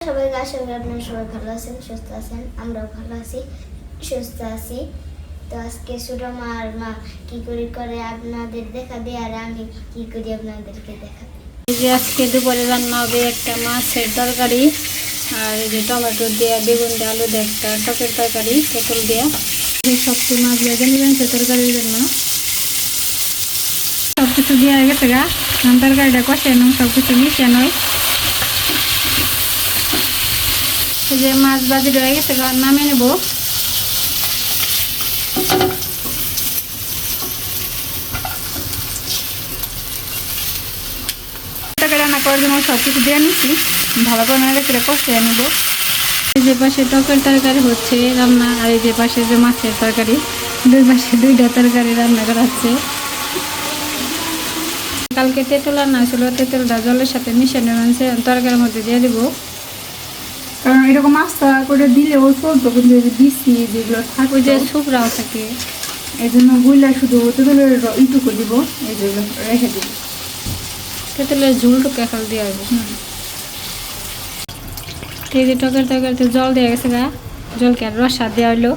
সবাইকে আশা করি আপনারা সবাই ভালো আছেন, সুস্থ আছেন। আমরাও ভালো আছি, সুস্থ আছি। তো আজকে ছোট মা আর মা কি করে আপনাদের দেখা দিই, আর আমি কি করি আপনাদেরকে দেখা দিই। এই যে আজকে দুপুরে রান্না হবে একটা মাছের তরকারি, আর এই যে টমেটো দিয়ে বেগুন দিয়ে আলু দিয়ে একটা টকের তরকারি পটল দিয়ে। সবজি মাছ ভেজে নেবেন সে তরকারির জন্য। সব কিছু দিয়ে হয়ে গেছে গা, তরকারিটা কষে নেব, সব কিছু মিশিয়ে নয়। এই যে মাছ ভাজি হয়ে গেছে গা, নামিয়ে নেব। রান্না করার জন্য সব কিছু দিয়ে নিচ্ছি, ভালো করে নাড়ে করে কষিয়ে নেব। এই যে পাশে টকের তরকারি হচ্ছে রান্না, আর এই যে পাশে যে মাছের তরকারি, দুই পাশে দুইটা তরকারি রান্না করা হচ্ছে। কালকে তেঁতুল রান্না হয়েছিল, তেঁতুলটা জলের সাথে মিশানো হয়েছে, তরকারির মধ্যে দিয়ে দেবো। কারণ এরকম আস্তা করে দিলেও চলতো, কিন্তু দিচ্ছি যেগুলো থাকে ওই যে শুকরাও থাকে, এই জন্য গুইলা শুধু তেঁতুলের ইটুকু দিব, এই যেগুলো রেখে দিব। তেঁতুলের ঝুলটুকু এখন দিয়ে হবে। এই যে টকের তরকারিতে জল দেওয়া গেছে গা, জলকে আর রসা দেওয়া হলো।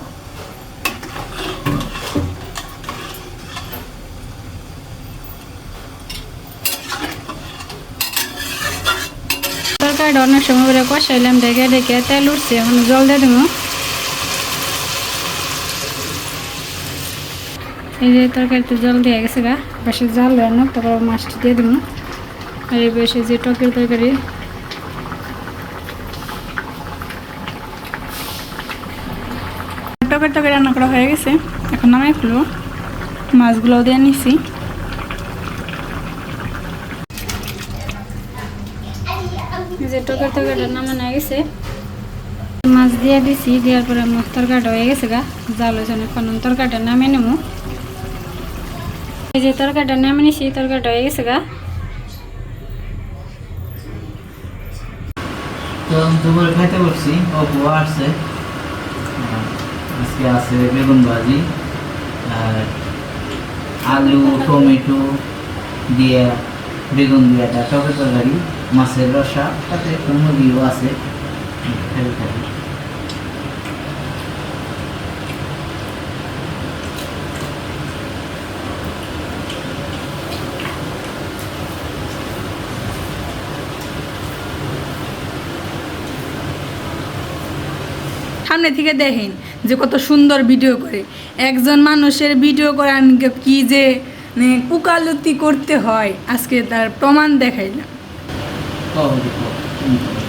তরকারিটা অনেক সময় করে কষাইলাম, ঢেকে ঢেকে তেল উঠছে, এখন জল দিয়ে দেবো। এই যে তরকারিতে জল দেওয়া গেছে গা, বেশি জাল দেওয়া না, তারপর মাছটি দিয়ে দেবো। আর এই বেশি যে টকের তরকারি, টকের তরকারি রান্না করা হয়ে গেছে, এখন নামাই ফেলবো। মাছগুলোও দিয়ে নিছি। যে টকের তরকারিটা নামানো হয়ে গেছে, মাছ দিয়ে দিছি, দেওয়ার পরে আমার তরকারিটা হয়ে গেছে গা, জাল হয়েছে এখন তরকারিটা নামিয়ে নেব। এই যে তরকারিটা নামিয়ে নিছি, তরকারিটা হয়ে গেছে গা। তো দুপুরে খাইতে বসছি, অপু আসছে। আজকে আছে বেগুন ভাজি আর আলু টমেটো দিয়ে বেগুন দিয়ে একটা টকের তরকারি, মাছের রসা, তাতে একটু মুরগিও আছে। খাই খাই সামনে থেকে দেখেন যে কত সুন্দর ভিডিও করে, একজন মানুষের ভিডিও করে কি যে উকালতি করতে হয়, আজকে তার প্রমাণ দেখাইলাম।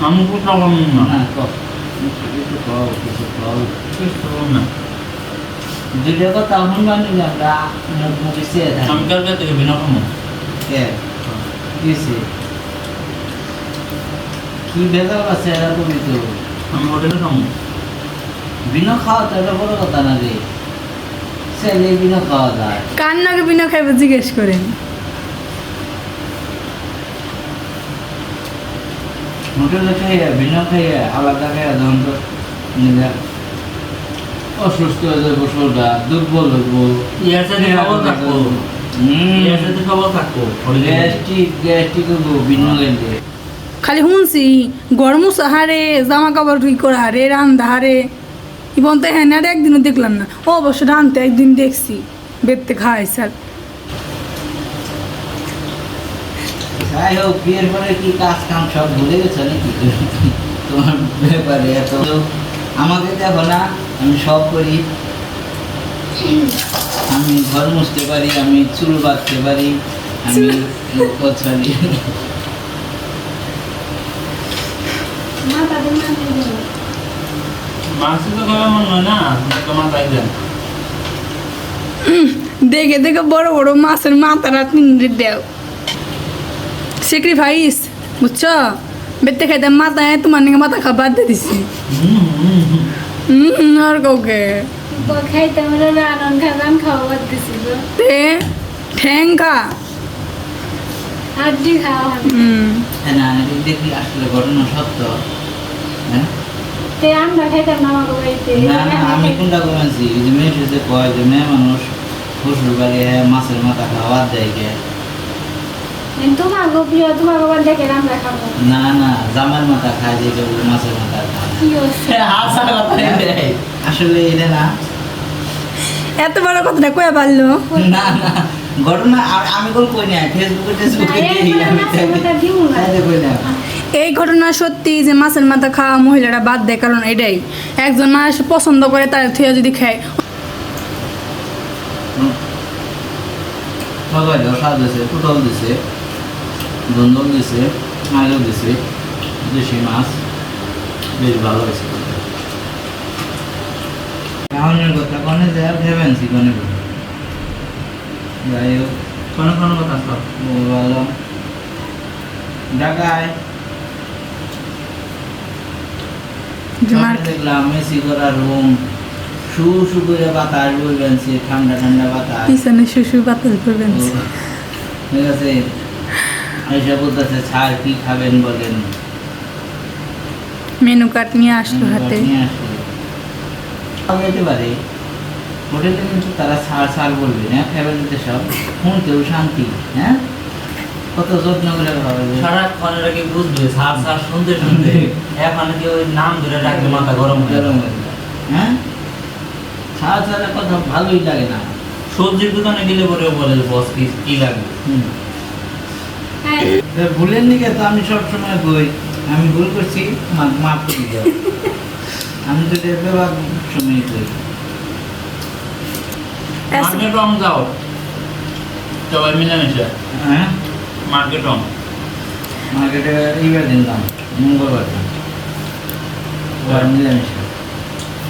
আমি কোথাও না ভিডিও কথা এখন জানি যে আমরা মুখ মুখে চেয়ে থাকি। আমি কালকে থেকে বিনা কম কি ভেজাল আছে এরা তুমি তো আমি হোটেলে খাম বিনা খাওয়া তো এটা বড় কথা না রে, ছেলে বিনা খাওয়া যায়। কান্নাকে বিনা খাইবে জিজ্ঞেস করেন। হোটেলে খাইয়া বিনা খাইয়া আলাদা খাইয়া যখন তো নিজে অসুস্থ হয়ে যাবো, শরীরটা দুর্বল হইব, ইয়ার সাথে খবর থাকবো, ইয়ার সাথে খবর থাকবো, গ্যাস্ট্রিক হইব ভিন্ন গেলে। খালি শুনছি গরম হারে, জামা কাপড় ঠিক করা হারে, রান্ধা হারে, ইবন তো হ্যাঁ আর একদিনও দেখলাম না। ও অবশ্য রান্ধতে একদিন দেখছি, বেরতে খাওয়াই স্যার। যাই হোক, বিয়ের পরে কি কাজ কাম সব ভুলে গেছো নাকি তোমার ব্যাপারে? এত আমাকে দেখো না, আমি সব করি, আমি ঘর মুছতে পারি, আমি চুল বাঁধতে পারি, আমি সরি মাংস তো খাওয়া মন হয় না, তোমার তাই দেন দেখে দেখে বড় বড় মাছের মাথাটা তিনটে দেও, স্যাক্রিফাইস বুঝছ? বেতে খাইতে মাথায় তোমার নাকি মাথা খাবার দিয়ে দিছি। আর কাউকে খাইতে আমরা রানন খাজান খাওয়া দিছিল, তে ঠ্যাংকা হাড্ডি খাওয়া হয় না, দেখি আসলে ঘটনা সত্য। হ্যাঁ তে আমরা খাইতাম না আমাকে বাড়িতে। না না, আমি কোনটা কমেছি, যে মেয়ের সাথে কয় যে মেয়ে মানুষ শ্বশুর বাড়ি মাছের মাথা খাওয়া দেয় কে, তোমাকে প্রিয় তোমাকে বল দেখে আমরা খাবো না না জামার মাথা খায় যে কেউ মাছের মাথা খায় কি হচ্ছে হাসা কথা এটাই। আসলে এটা না এত বড় কথাটা কয়ে পারলো না না ঘটনা আমি কোন কই না ফেসবুকে না, এরপরে মাছের মাথা দিও না। কই না এই ঘটনা সত্যি যে মাছের মাথা খাওয়া মহিলারা বাদ দেয়, কারণ এটাই একজন মানুষ পছন্দ করে তার থুয়া যদি খায়। সবাই স্বাদ দিছে পুটল দিছে ধন্দল দিছে মাইল দিছে দেশি মাছ বেশ ভালো হয়েছে কারণের কথা কোনে যায় ভেবেছি কোনে যাই হোক কোনো কথা সব ভালো ঢাকায় দেখলাম মেসি করা রুম শু শু করে বাতাস বইবেন ঠান্ডা ঠান্ডা বাতাস পিছনে শুশু বাতাস করবেন। ঠিক আছে এসে বলতেছে স্যার কি খাবেন বলেন মেনু কার্ড নিয়ে আসলো হাতে। নিয়ে আসলো যেতে পারে হোটেলে কিন্তু তারা স্যার স্যার বলবে না ফ্যামিলিতে সব শুনতেও শান্তি হ্যাঁ কত যত্ন করে ভাববে সারাক্ষণ এরা কি বুঝবে সার সার শুনতে শুনতে এখন কি ওই নাম ধরে রাখবে মাথা গরম হয়ে গরম যাবে। হয়ে যায় হ্যাঁ স্যার স্যারের কথা ভালোই লাগে না সবজির দোকানে গেলে পরে বলে বস কি কি লাগবে হুম হ্যাঁ ভুলের নিকে তো আমি সবসময় বই আমি ভুল করছি মাফ করে দাও আমি তো বেবাক সময় কই মার্কেট রং যাও সবাই মিলেমিশে হ্যাঁ মার্কেট রং মার্কেটে এইবার দিলাম মঙ্গলবার মিলেমিশে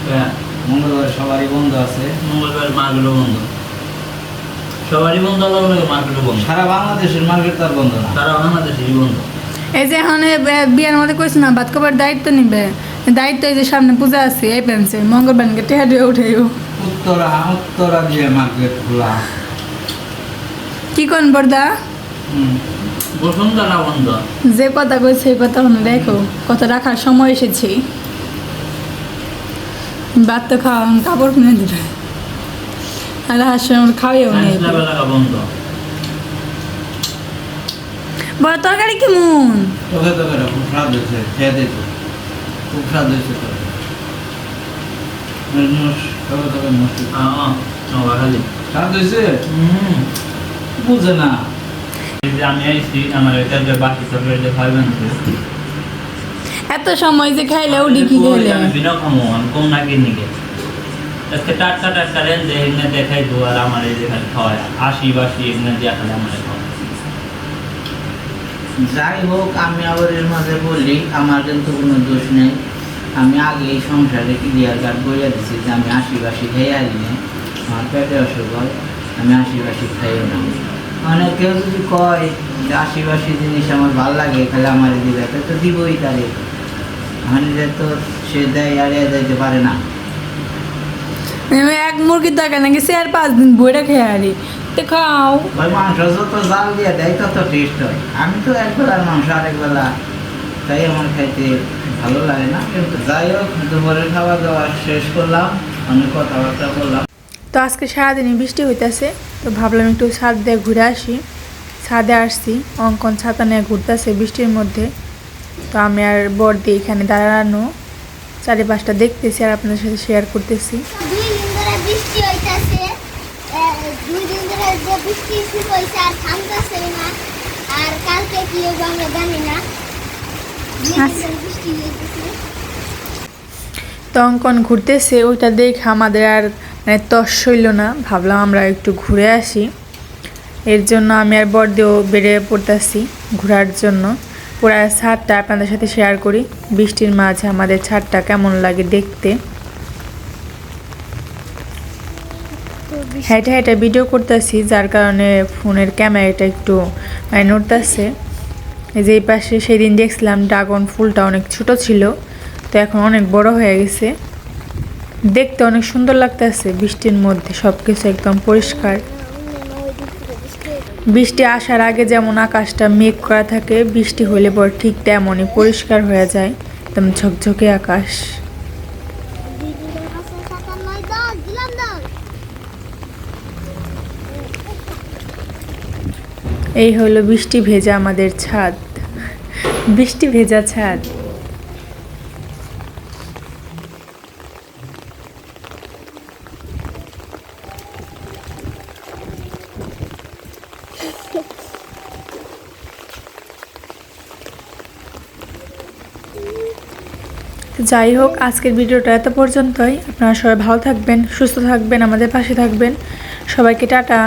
হ্যাঁ মঙ্গলবার সবারই বন্ধ আছে মঙ্গলবার মার্কেটও বন্ধ সবারই বন্ধ হলো মার্কেটও বন্ধ সারা বাংলাদেশের মার্কেট তার বন্ধ না সারা বাংলাদেশেরই বন্ধ এই যে এখন বিয়ের মধ্যে কইছে না ভাত খাবার দায়িত্ব নিবে, দায়িত্ব এই যে সামনে পূজা আছে এই পেনছে মঙ্গলবারকে টেহা দিয়ে উঠেও উত্তরা দিয়ে মার্কেট খোলা কি কোন বর্দা বসুন্ধরা বন্ধ যে কথা কইছে সেই কথা মনে দেখো কথা রাখার সময় এসেছে। ভাত তো খাওয়া কাপড় কিনে দিবে আর হাসে খাওয়াও নেই। এলাকা বন্ধ বড় তরকারি কেমন? তোকে খুব স্বাদ হয়েছে খেয়ে দেখো খুব স্বাদ হয়েছে তোকে মস্তি নবাখালি স্বাদ হয়েছে বুঝে না আমি আইসি আমার এটা বাকি সরকারি খাইবেন এত সময় যে খাইলে উডি কি খেলে আমি বিনা খামো আমি কম না কিনি গে আজকে টাটকা টাটকা রেঞ্জে এনে দেখাই দো আর আমার এই যেখানে খাওয়ায় 80 এনে দিয়া খালে আমার খাওয়া যাই হোক আমি আবার এর মাঝে বলি আমার কিন্তু কোনো দোষ নেই আমি আগে এই সংসারে ক্লিয়ার কার্ড বইয়া দিছি যে আমি 80 খাই আসি না আমার পেটে অসুখ হয় আমি 80 খাইও না মানে কেউ যদি কয় যে 80 জিনিস আমার ভালো লাগে খালি আমার দিবে তো দিবই তারে মানে তো সে দেয় আর দিতে পারে না এক মুরগির তরকারি নাকি 4-5 দিন বইটা খেয়ে আরি তো খাও ওই মাংস যত জাল দিয়ে দেয় তত টেস্ট হয় আমি তো একবেলার মাংস আরেকবেলা তাই আমার খাইতে ভালো লাগে না কিন্তু যাই হোক দুপুরের খাওয়া দাওয়া শেষ করলাম অনেক কথাবার্তা বললাম। তো আজকে সারাদিনই বৃষ্টি হইতেছে তো ভাবলাম একটু ছাদ দিয়ে ঘুরে আসি। ছাদে আসছি, অঙ্কন ছাতা নিয়ে ঘুরতেছে বৃষ্টির মধ্যে। তো আমি আর বড়দি এখানে দাঁড়ানো চারিপাশটা দেখতেছি আর আপনাদের সাথে শেয়ার করতেছি। 2 দিন ধরে বৃষ্টি হইতাছে 2 দিন ধরে যে বৃষ্টি শুরু হইছে আর থামতাছে না আর কালকে কি হবে আমরা জানি না বৃষ্টি হইতেছে তো অঙ্কন ঘুরতেছে, ওইটা দেখে আমাদের আর মানে তস হইল না, ভাবলাম আমরা একটু ঘুরে আসি। এর জন্য আমি আর বড়দিও বেরিয়ে পড়তেছি ঘোরার জন্য। পুরা ছাদটা আপনাদের সাথে শেয়ার করি, বৃষ্টির মাঝে আমাদের ছাদটা কেমন লাগে দেখতে। হেঁটে হেঁটে ভিডিও করতেছি যার কারণে ফোনের ক্যামেরাটা একটু মানে নড়তেছে। এই যে এই পাশে সেই দিন দেখছিলাম ড্রাগন ফুলটা অনেক ছোট ছিল, তো এখন অনেক বড় হয়ে গেছে, দেখতে অনেক সুন্দর লাগতেছে। বৃষ্টির মধ্যে সব কিছু একদম পরিষ্কার। বৃষ্টি আসার আগে যেমন আকাশটা মেঘ করা থাকে, বৃষ্টি হলে পর ঠিক তেমনই পরিষ্কার হয়ে যায়, একদম ঝকঝকে আকাশ। এই হলো বৃষ্টি ভেজা আমাদের ছাদ, বৃষ্টি ভেজা ছাদ। যাই হোক, আজকের ভিডিওটা এত পর্যন্তই। আপনারা সবাই ভালো থাকবেন, সুস্থ থাকবেন, আমাদের পাশে থাকবেন। সবাইকে টাটা।